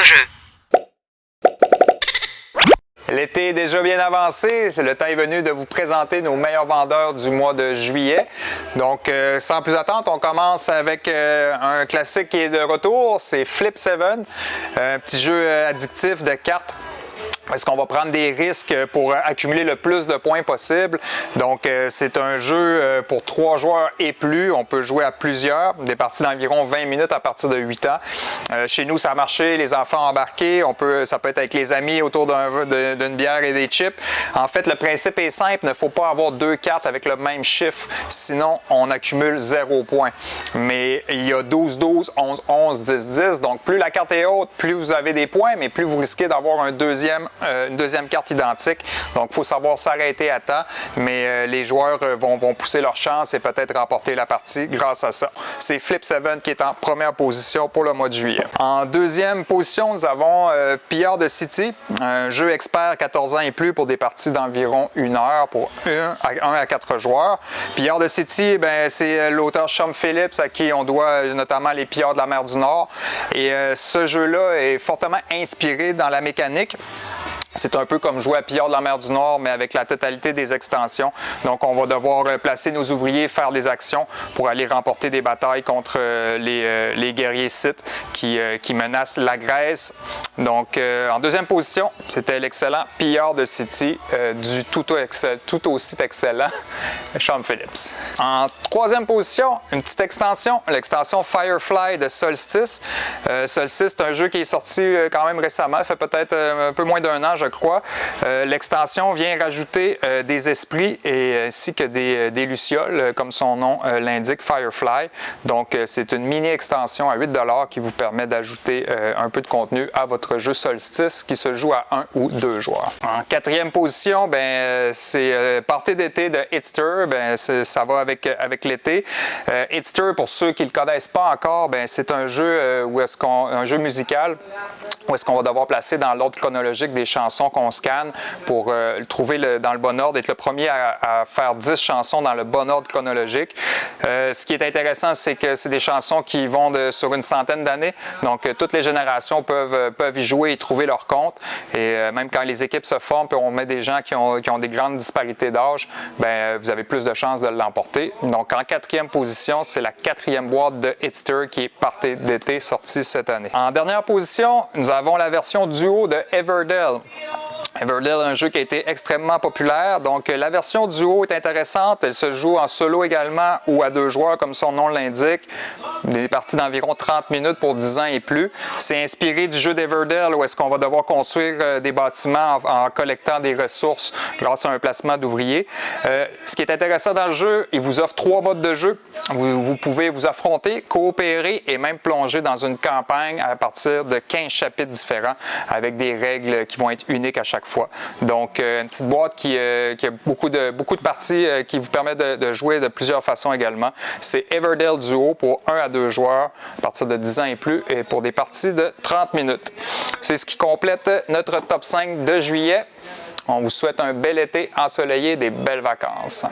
jeu. L'été est déjà bien avancé, le temps est venu de vous présenter nos meilleurs vendeurs du mois de juillet. Donc, sans plus attendre, on commence avec un classique qui est de retour, c'est Flip 7, un petit jeu addictif de cartes. Est-ce qu'on va prendre des risques pour accumuler le plus de points possible? Donc, c'est un jeu pour 3 joueurs et plus. On peut jouer à plusieurs, des parties d'environ 20 minutes à partir de 8 ans. Chez nous, ça a marché, les enfants embarqués. Ça peut être avec les amis autour d'une bière et des chips. En fait, le principe est simple. Il ne faut pas avoir 2 cartes avec le même chiffre. Sinon, on accumule 0 points. Mais il y a 12-12, 11-11, 10-10. Donc, plus la carte est haute, plus vous avez des points, mais plus vous risquez d'avoir une deuxième carte identique. Donc, il faut savoir s'arrêter à temps, mais les joueurs vont pousser leur chance et peut-être remporter la partie grâce à ça. C'est Flip 7 qui est en première position pour le mois de juillet. En deuxième position, nous avons Pillard de City, un jeu expert 14 ans et plus pour des parties d'environ 1 heure pour 1 à 4 joueurs. Pillard de City, c'est l'auteur Sean Phillips à qui on doit notamment les Pillards de la mer du Nord. Et ce jeu-là est fortement inspiré dans la mécanique. C'est un peu comme jouer à Pillards de la mer du Nord, mais avec la totalité des extensions. Donc, on va devoir placer nos ouvriers, faire des actions pour aller remporter des batailles contre les guerriers scythes qui menacent la Grèce. Donc, en deuxième position, c'était l'excellent Pillard de City, du tout aussi excellent Sean Phillips. En troisième position, une petite extension, l'extension Firefly de Solstice. Solstice, c'est un jeu qui est sorti quand même récemment, ça fait peut-être un peu moins d'1 an, je crois. L'extension vient rajouter des esprits ainsi que des lucioles, comme son nom l'indique, Firefly. Donc, c'est une mini-extension à 8 $ qui vous permet d'ajouter un peu de contenu à votre jeu Solstice qui se joue à 1 ou 2 joueurs. En quatrième position, c'est Party d'été de Hitster. Ça va avec l'été. Hitster, pour ceux qui ne le connaissent pas encore, c'est un jeu un jeu musical où est-ce qu'on va devoir placer dans l'ordre chronologique des chansons qu'on scanne pour trouver dans le bon ordre, être le premier à faire 10 chansons dans le bon ordre chronologique. Ce qui est intéressant, c'est que c'est des chansons qui vont sur une centaine d'années, donc toutes les générations peuvent y jouer et trouver leur compte. Et même quand les équipes se forment et on met des gens qui ont des grandes disparités d'âge, vous avez plus de chances de l'emporter. Donc en quatrième position, c'est la 4e boîte de Hitster qui est Party d'été sortie cette année. En dernière position, nous avons la version duo de Everdell. Everdell, un jeu qui a été extrêmement populaire. Donc, la version duo est intéressante. Elle se joue en solo également ou à 2 joueurs, comme son nom l'indique. Des parties d'environ 30 minutes pour 10 ans et plus. C'est inspiré du jeu d'Everdell où est-ce qu'on va devoir construire des bâtiments en collectant des ressources grâce à un placement d'ouvriers. Ce qui est intéressant dans le jeu, il vous offre 3 modes de jeu. Vous pouvez vous affronter, coopérer et même plonger dans une campagne à partir de 15 chapitres différents avec des règles qui vont être uniques à chaque fois. Donc, une petite boîte qui a beaucoup de parties qui vous permet de jouer de plusieurs façons également. C'est Everdell Duo pour 1 à 2 joueurs à partir de 10 ans et plus et pour des parties de 30 minutes. C'est ce qui complète notre top 5 de juillet. On vous souhaite un bel été ensoleillé et des belles vacances.